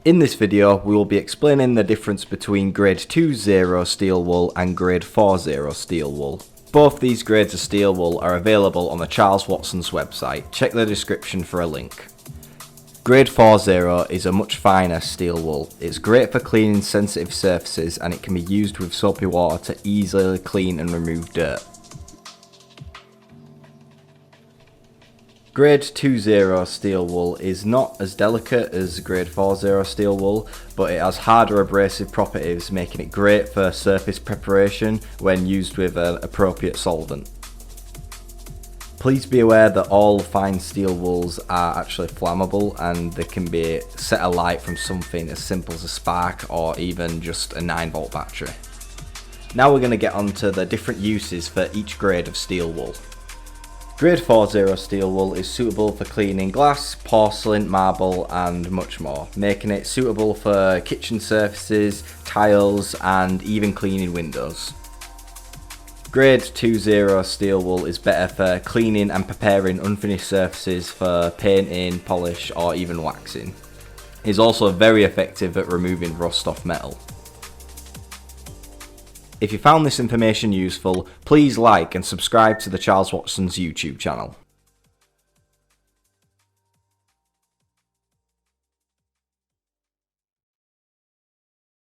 In this video, we will be explaining the difference between grade 2.0 steel wool and grade 4.0 steel wool. Both these grades of steel wool are available on the Charles Watson's website. Check the description for a link. Grade 4.0 is a much finer steel wool. It's great for cleaning sensitive surfaces and it can be used with soapy water to easily clean and remove dirt. Grade 2.0 steel wool is not as delicate as grade 4.0 steel wool, but it has harder abrasive properties, making it great for surface preparation when used with an appropriate solvent. Please be aware that all fine steel wools are actually flammable and they can be set alight from something as simple as a spark or even just a 9-volt battery. Now we're going to get on to the different uses for each grade of steel wool. Grade 4.0 steel wool is suitable for cleaning glass, porcelain, marble and much more, making it suitable for kitchen surfaces, tiles and even cleaning windows. Grade 2.0 steel wool is better for cleaning and preparing unfinished surfaces for painting, polish or even waxing. It is also very effective at removing rust off metal. If you found this information useful, please like and subscribe to the Charles Watson's YouTube channel.